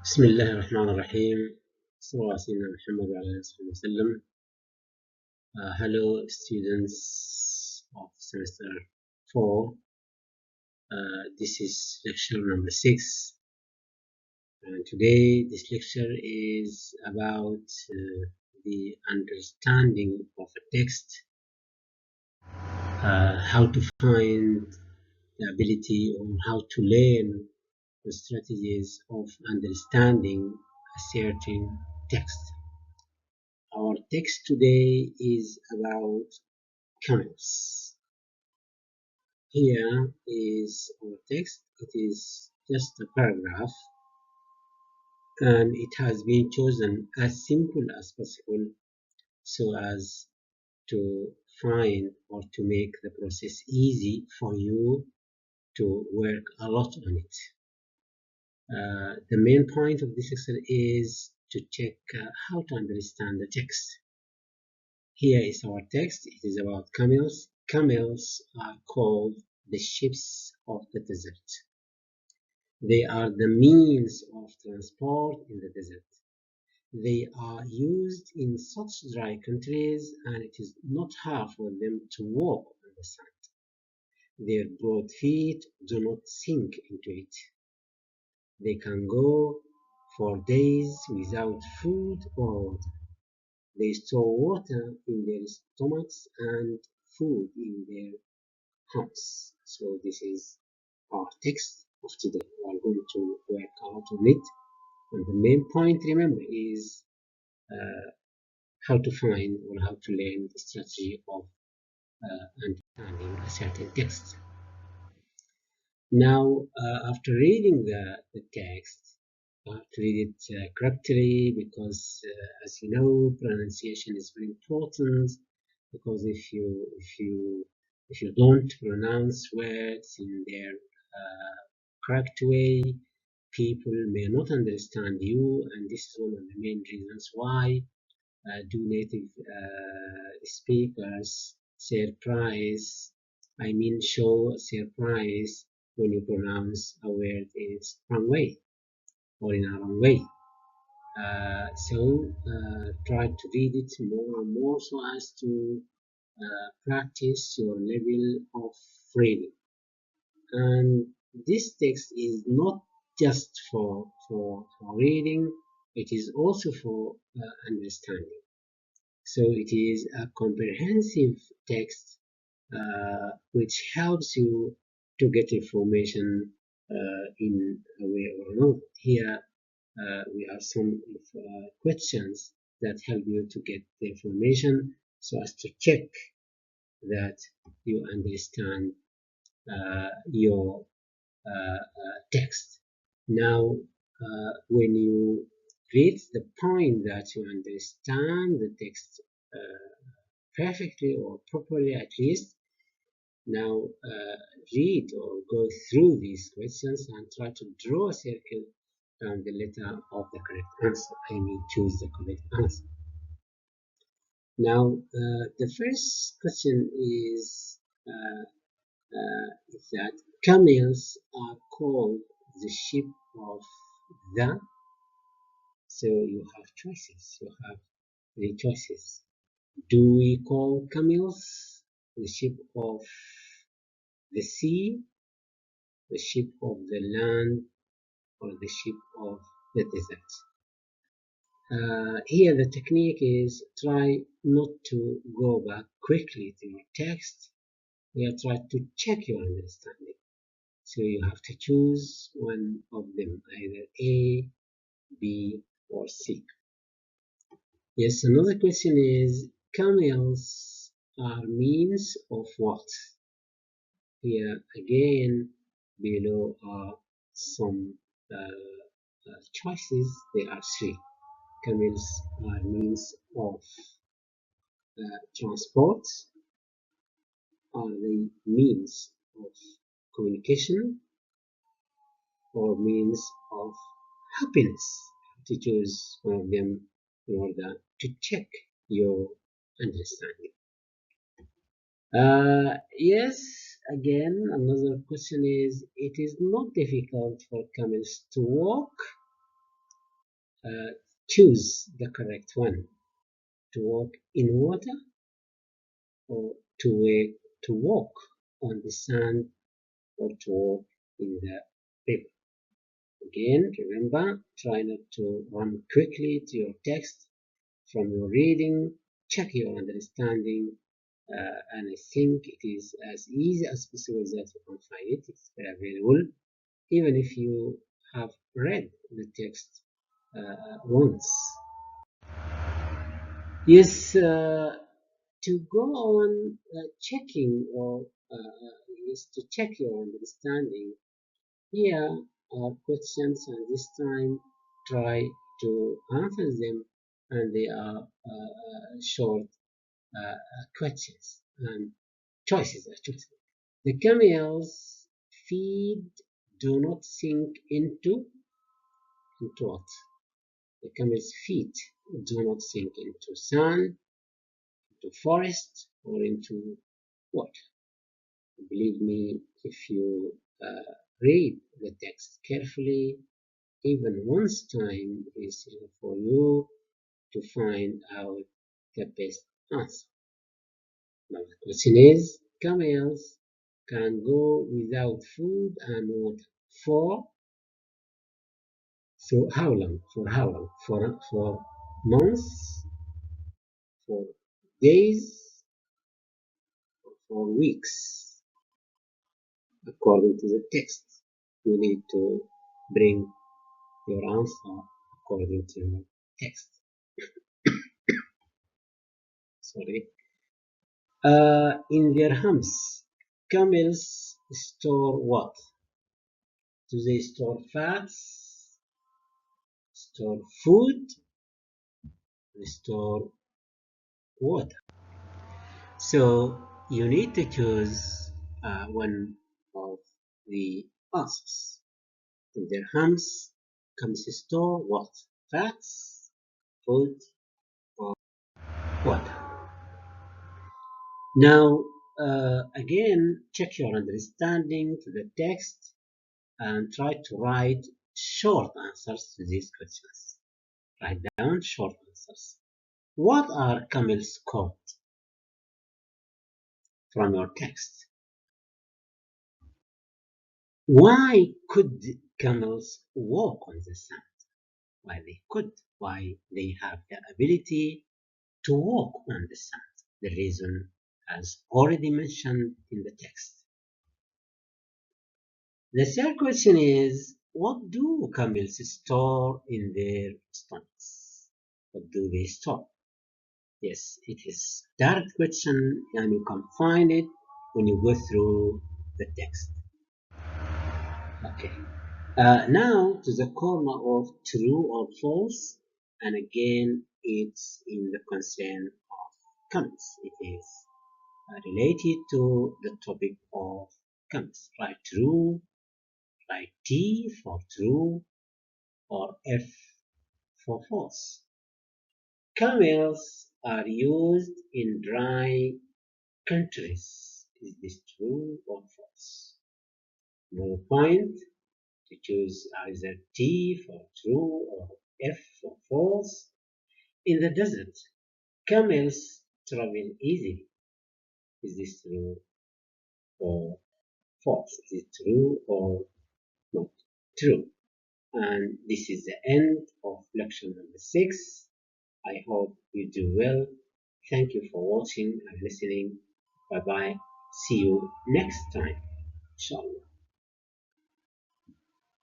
بسم الله الرحمن الرحيم. صلى الله على سيدنا محمد وعلى آله وصحبه وسلم. Hello students of semester 4. This is lecture number 6. And today this lecture is about the understanding of a text, how to find the ability or how to learn the strategies of understanding a certain text. Our text today is about camels. Here is our text. It is just a paragraph and it has been chosen as simple as possible so as to find or to make the process easy for you to work a lot on it. The main point of this lecture is to check how to understand the text. Here is our text. It is about camels. Camels are called the ships of the desert. They are the means of transport in the desert. They are used in such dry countries and it is not hard for them to walk on the sand. Their broad feet do not sink into it. They can go for days without food or water. They store water in their stomachs and food in their hearts. So this is our text of today. We are going to work out on it. And the main point, remember, is how to find or how to learn the strategy of understanding a certain text. Now, after reading the text, you have to read it correctly because, as you know, pronunciation is very important. Because if you don't pronounce words in their correct way, people may not understand you, and this is one of the main reasons why do native speakers show surprise when you pronounce a word in wrong way or in a wrong way. So try to read it more and more so as to practice your level of reading. And this text is not just for reading, it is also for understanding. So it is a comprehensive text which helps you to get information in a way or another. Here we have some questions that help you to get the information so as to check that you understand your text. Now, when you reach the point that you understand the text perfectly or properly at least, now read or go through these questions and try to draw a circle around the letter of the correct answer. I mean, choose the correct answer. Now, the first question is that camels are called the sheep of the. So you have choices. You have three choices. Do we call camels the sheep of the sea, the sheep of the land, or the sheep of the desert? Here the technique is try not to go back quickly to your text. We are trying to check your understanding. So you have to choose one of them, either A, B, or C. Yes, another question is, camels are means of what? Here again, below are some choices. There are three. Camels are means of transport, are they means of communication, or means of happiness? To choose one of them in order to check your understanding. Yes, again, another question is, it is not difficult for camels to walk. choose the correct one: to walk in water or to walk on the sand or to walk in the river. Again, remember, try not to run quickly to your text from your reading. Check your understanding, and I think it is as easy as possible that you can find it. It's available, even if you have read the text once. Yes, to go on checking or is to check your understanding. Here are questions, and this time try to answer them, and they are short questions and choices actually. The camel's feet do not sink into what? The camel's feet do not sink into sand, into forest, or into water. Believe me, if you read the text carefully, even once time is enough for you to find out the best answer. Now the question is, camels can go without food and water for how long? For how long? For months, for days, or for weeks? According to the text, you need to bring your answer according to your text. Sorry. In their humps, camels store what? Do they store fats, store food, or store water? So you need to choose one of the answers. In their humps, camels store what? Fats, food, or water? Now, again, check your understanding to the text and try to write short answers to these questions. Write down short answers. What are camels called? From your text. Why could camels walk on the sand? Why they could? Why they have the ability to walk on the sand? The reason, as already mentioned in the text. The third question is, what do camels store in their stomachs? What do they store? Yes, it is a direct question, and you can find it when you go through the text. Okay. Now to the corner of true or false, and again it's in the concern of camels. It is related to the topic of camels. Write true, write T for true, or F for false. Camels are used in dry countries. Is this true or false? No point to choose either T for true or F for false. In the desert, camels travel easily. Is this true or false? Is it true or not true? And this is the end of lecture number 6. I hope you do well. Thank you for watching and listening. Bye bye. See you next time. Inshallah.